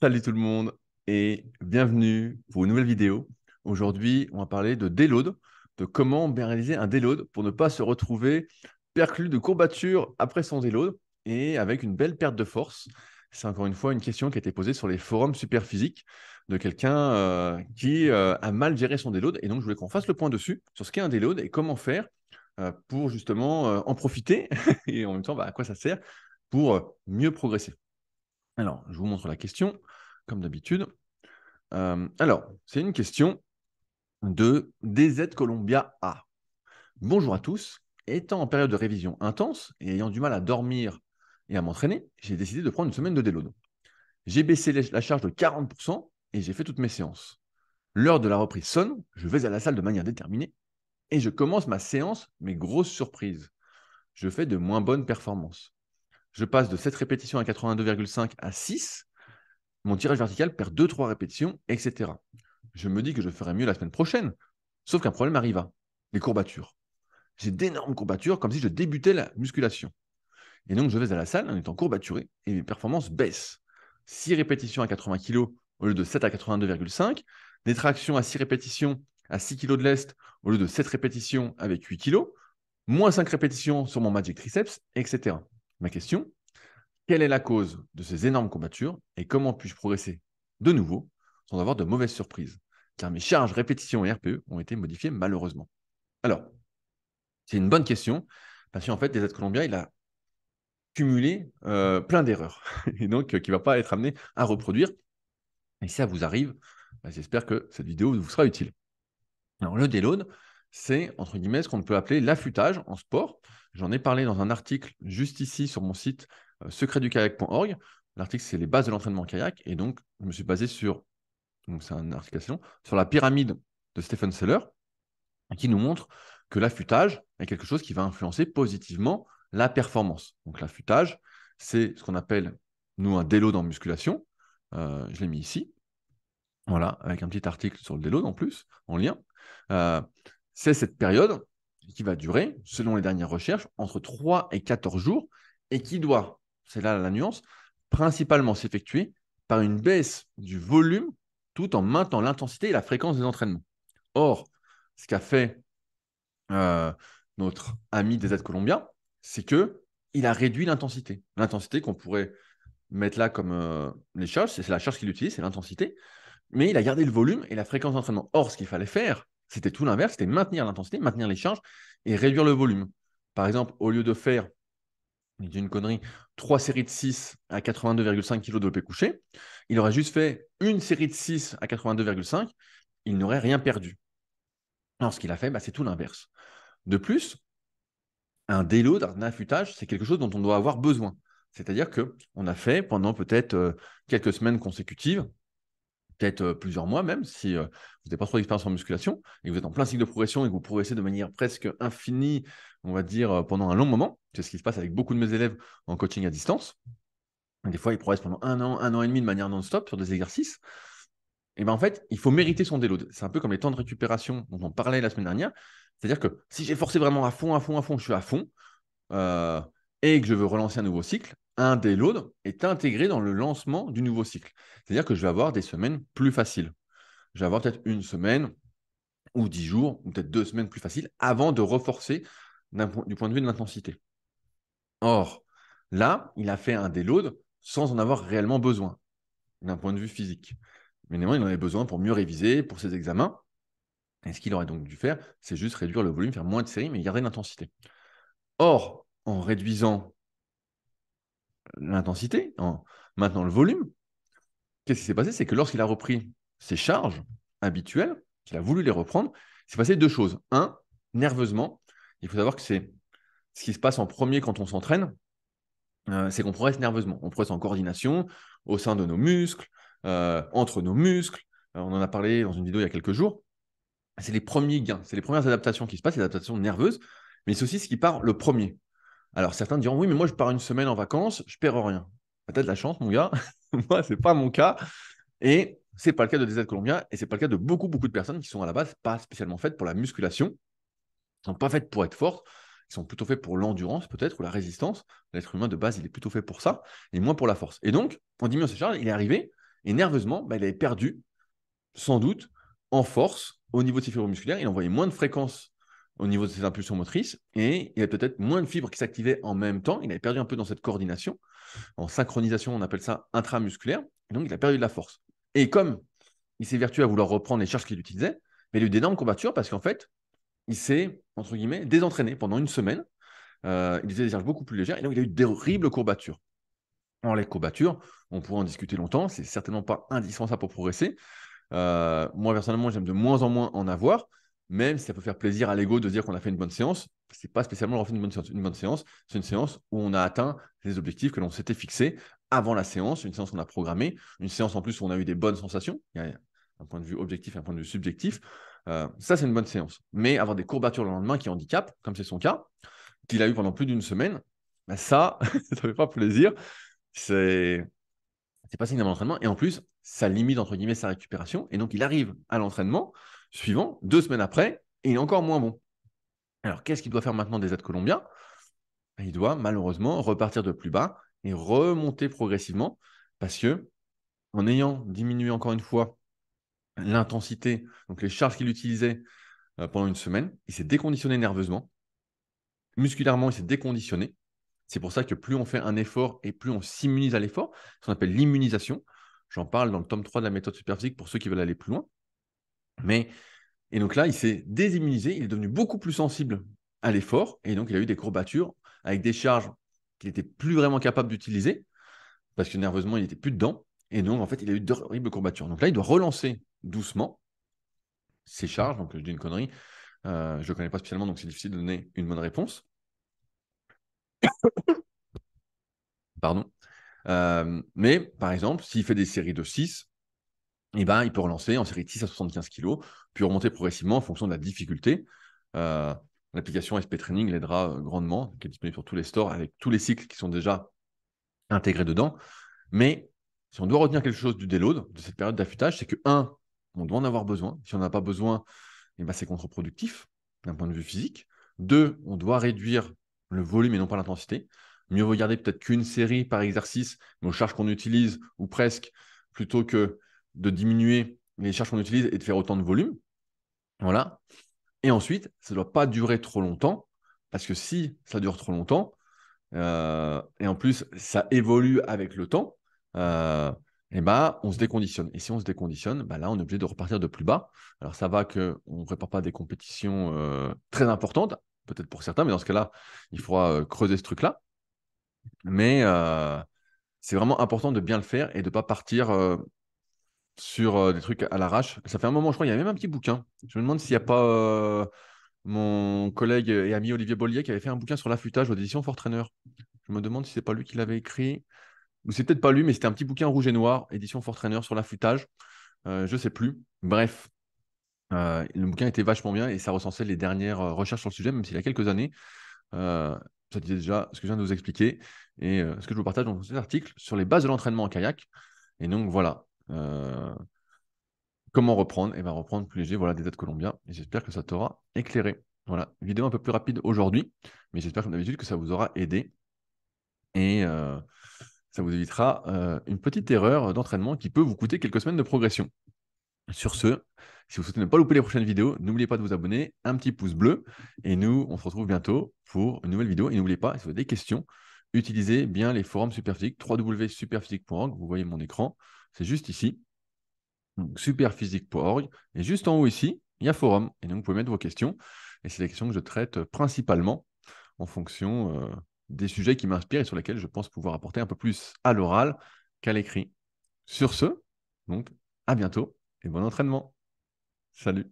Salut tout le monde et bienvenue pour une nouvelle vidéo. Aujourd'hui, on va parler de déload, de comment bien réaliser un déload pour ne pas se retrouver perclus de courbatures après son déload et avec une belle perte de force. C'est encore une fois une question qui a été posée sur les forums Superphysique de quelqu'un qui a mal géré son déload. Et donc, je voulais qu'on fasse le point dessus, sur ce qu'est un déload et comment faire pour justement en profiter et en même temps, à quoi ça sert pour mieux progresser. Alors, je vous montre la question, comme d'habitude. Alors, c'est une question de DZ Columbia A. Bonjour à tous. Étant en période de révision intense et ayant du mal à dormir et à m'entraîner, j'ai décidé de prendre une semaine de déload. J'ai baissé la charge de 40% et j'ai fait toutes mes séances. L'heure de la reprise sonne, je vais à la salle de manière déterminée et je commence ma séance, mais grosse surprise. Je fais de moins bonnes performances. Je passe de 7 répétitions à 82,5 à 6. Mon tirage vertical perd 2-3 répétitions, etc. Je me dis que je ferai mieux la semaine prochaine. Sauf qu'un problème arriva, les courbatures. J'ai d'énormes courbatures, comme si je débutais la musculation. Et donc, je vais à la salle en étant courbaturé et mes performances baissent. 6 répétitions à 80 kg au lieu de 7 à 82,5. Des tractions à 6 répétitions à 6 kg de lest au lieu de 7 répétitions avec 8 kg. Moins 5 répétitions sur mon Magic Triceps, etc. Ma question, quelle est la cause de ces énormes courbatures et comment puis-je progresser de nouveau sans avoir de mauvaises surprises? Car mes charges, répétitions et RPE ont été modifiées malheureusement. Alors, c'est une bonne question parce qu'en fait, DZ Columbia, il a cumulé plein d'erreurs et donc qui ne va pas être amené à reproduire. Et si ça vous arrive, j'espère que cette vidéo vous sera utile. Alors, le déload, c'est entre guillemets ce qu'on peut appeler l'affûtage en sport. J'en ai parlé dans un article juste ici sur mon site secretdukayak.org. L'article, c'est les bases de l'entraînement en kayak. Et donc, je me suis basé sur, donc c'est un article sur la pyramide de Stephen Seller, qui nous montre que l'affûtage est quelque chose qui va influencer positivement la performance. Donc, l'affûtage, c'est ce qu'on appelle, nous, un déload en musculation. Je l'ai mis ici. Voilà, avec un petit article sur le déload en plus, en lien. Euh, c'est cette période qui va durer, selon les dernières recherches, entre 3 et 14 jours et qui doit, c'est là la nuance, principalement s'effectuer par une baisse du volume tout en maintenant l'intensité et la fréquence des entraînements. Or, ce qu'a fait euh, notre ami des aides Colombien, c'est que il a réduit l'intensité. L'intensité qu'on pourrait mettre là comme les charges, c'est la charge qu'il utilise, c'est l'intensité, mais il a gardé le volume et la fréquence d'entraînement. Or, ce qu'il fallait faire, c'était tout l'inverse, c'était maintenir l'intensité, maintenir les charges et réduire le volume. Par exemple, au lieu de faire, je dis une connerie, 3 séries de 6 à 82,5 kg de couché, il aurait juste fait une série de 6 à 82,5, il n'aurait rien perdu. Alors, ce qu'il a fait, c'est tout l'inverse. De plus, un déload, un affûtage, c'est quelque chose dont on doit avoir besoin. C'est-à-dire qu'on a fait pendant peut-être quelques semaines consécutives, peut-être plusieurs mois même, si vous n'avez pas trop d'expérience en musculation et que vous êtes en plein cycle de progression et que vous progressez de manière presque infinie, on va dire, pendant un long moment. C'est ce qui se passe avec beaucoup de mes élèves en coaching à distance. Et des fois, ils progressent pendant un an et demi de manière non-stop sur des exercices. Et bien en fait, il faut mériter son déload. C'est un peu comme les temps de récupération dont on parlait la semaine dernière. C'est-à-dire que si j'ai forcé vraiment à fond, à fond, à fond, je suis à fond, euh, et que je veux relancer un nouveau cycle, un déload est intégré dans le lancement du nouveau cycle. C'est-à-dire que je vais avoir des semaines plus faciles. Je vais avoir peut-être une semaine ou 10 jours, ou peut-être 2 semaines plus faciles avant de reforcer du point de vue de l'intensité. Or, là, il a fait un déload sans en avoir réellement besoin d'un point de vue physique. Mais néanmoins, il en avait besoin pour mieux réviser, pour ses examens. Et ce qu'il aurait donc dû faire, c'est juste réduire le volume, faire moins de séries, mais garder l'intensité. Or, en réduisant l'intensité, en maintenant le volume, qu'est-ce qui s'est passé? C'est que lorsqu'il a repris ses charges habituelles, qu'il a voulu les reprendre, il s'est passé deux choses. Un, nerveusement, il faut savoir que c'est ce qui se passe en premier quand on s'entraîne, c'est qu'on progresse nerveusement. On progresse en coordination, au sein de nos muscles, entre nos muscles. On en a parlé dans une vidéo il y a quelques jours. C'est les premiers gains, c'est les premières adaptations qui se passent, les adaptations nerveuses, mais c'est aussi ce qui part le premier. Alors certains diront, oui, mais moi je pars une semaine en vacances, je perds rien. Peut-être de la chance, mon gars. Moi, ce n'est pas mon cas. Et ce n'est pas le cas de DZ Colombien, et ce n'est pas le cas de beaucoup, beaucoup de personnes qui sont à la base pas spécialement faites pour la musculation, qui ne sont pas faites pour être fortes, qui sont plutôt faites pour l'endurance peut-être, ou la résistance. L'être humain de base, il est plutôt fait pour ça, et moins pour la force. Et donc, en diminuant ses charges, il est arrivé, Et nerveusement, bah, il avait perdu, sans doute, en force au niveau de ses fibres musculaires. Il envoyait moins de fréquences au niveau de ses impulsions motrices et il y avait peut-être moins de fibres qui s'activaient en même temps. Il avait perdu un peu dans cette coordination. En synchronisation, on appelle ça intramusculaire. Et donc, il a perdu de la force. Et comme il s'est vertué à vouloir reprendre les charges qu'il utilisait, mais il a eu d'énormes courbatures parce qu'en fait, il s'est, entre guillemets, désentraîné pendant une semaine. Il faisait des charges beaucoup plus légères et donc il a eu d'horribles courbatures. Alors, les courbatures, on pourrait en discuter longtemps, c'est certainement pas indispensable pour progresser. Moi, personnellement, j'aime de moins en moins en avoir, même si ça peut faire plaisir à l'ego de dire qu'on a fait une bonne séance. Ce n'est pas spécialement avoir fait une bonne séance. Une bonne séance, c'est une séance où on a atteint les objectifs que l'on s'était fixés avant la séance, une séance qu'on a programmée, une séance en plus où on a eu des bonnes sensations. Il y a un point de vue objectif et un point de vue subjectif. Ça, c'est une bonne séance. Mais avoir des courbatures le lendemain qui handicapent, comme c'est son cas, qu'il a eu pendant plus d'une semaine, bah ça, ça ne fait pas plaisir. C'est pas signe d'un entraînement. Et en plus, ça limite, entre guillemets, sa récupération. Et donc, il arrive à l'entraînement suivant, 2 semaines après, et il est encore moins bon. Alors, qu'est-ce qu'il doit faire maintenant des aides colombiens? Il doit malheureusement repartir de plus bas et remonter progressivement parce que, en ayant diminué encore une fois l'intensité, donc les charges qu'il utilisait pendant une semaine, il s'est déconditionné nerveusement. Musculairement, il s'est déconditionné. C'est pour ça que plus on fait un effort et plus on s'immunise à l'effort, ce qu'on appelle l'immunisation. J'en parle dans le tome 3 de la méthode Superphysique pour ceux qui veulent aller plus loin. Et donc là, il s'est désimmunisé, il est devenu beaucoup plus sensible à l'effort, et donc il a eu des courbatures avec des charges qu'il n'était plus vraiment capable d'utiliser, parce que nerveusement, il n'était plus dedans, et donc en fait, il a eu d'horribles courbatures. Donc là, il doit relancer doucement ses charges, donc je dis une connerie, je ne le connais pas spécialement, donc c'est difficile de donner une bonne réponse. Pardon. Mais par exemple, s'il fait des séries de 6, eh ben, il peut relancer en série de 6 à 75 kg, puis remonter progressivement en fonction de la difficulté. L'application SP Training l'aidera grandement, qui est disponible sur tous les stores, avec tous les cycles qui sont déjà intégrés dedans. Mais si on doit retenir quelque chose du déload, de cette période d'affûtage, c'est que, un, on doit en avoir besoin. Si on n'en a pas besoin, eh ben, c'est contre-productif d'un point de vue physique. Deux, on doit réduire le volume et non pas l'intensité. Mieux vaut garder peut-être qu'une série par exercice, mais aux charges qu'on utilise, ou presque, plutôt que de diminuer les charges qu'on utilise et de faire autant de volume. Voilà. Et ensuite, ça ne doit pas durer trop longtemps, parce que si ça dure trop longtemps, et en plus, ça évolue avec le temps, et bah, on se déconditionne. Et si on se déconditionne, bah là, on est obligé de repartir de plus bas. Alors, ça va qu'on ne prépare pas des compétitions très importantes, peut-être pour certains, mais dans ce cas-là, il faudra creuser ce truc-là. Mais c'est vraiment important de bien le faire et de ne pas partir sur des trucs à l'arrache. Ça fait un moment, je crois, il y a même un petit bouquin. Je me demande s'il n'y a pas mon collègue et ami Olivier Bollier qui avait fait un bouquin sur l'affûtage aux éditions Fortrainer. Je me demande si c'est pas lui qui l'avait écrit. Ou c'est peut-être pas lui, mais c'était un petit bouquin rouge et noir, édition Fortrainer sur l'affûtage. Je sais plus. Bref, le bouquin était vachement bien et ça recensait les dernières recherches sur le sujet, même s'il y a quelques années. Euh, Ça disait déjà ce que je viens de vous expliquer et ce que je vous partage dans cet article sur les bases de l'entraînement en kayak. Et donc voilà. Comment reprendre? Et bien reprendre plus léger, voilà, des aides colombiens. Et j'espère que ça t'aura éclairé. Voilà, vidéo un peu plus rapide aujourd'hui, mais j'espère comme d'habitude que ça vous aura aidé. Et ça vous évitera une petite erreur d'entraînement qui peut vous coûter quelques semaines de progression. Sur ce, si vous souhaitez ne pas louper les prochaines vidéos, n'oubliez pas de vous abonner, un petit pouce bleu. Et nous, on se retrouve bientôt pour une nouvelle vidéo. Et n'oubliez pas, si vous avez des questions, utilisez bien les forums Superphysique, www.superphysique.org. Vous voyez mon écran, c'est juste ici. Superphysique.org. Et juste en haut ici, il y a forum. Et donc, vous pouvez mettre vos questions. Et c'est des questions que je traite principalement en fonction des sujets qui m'inspirent et sur lesquels je pense pouvoir apporter un peu plus à l'oral qu'à l'écrit. Sur ce, donc, à bientôt et bon entraînement. Salut.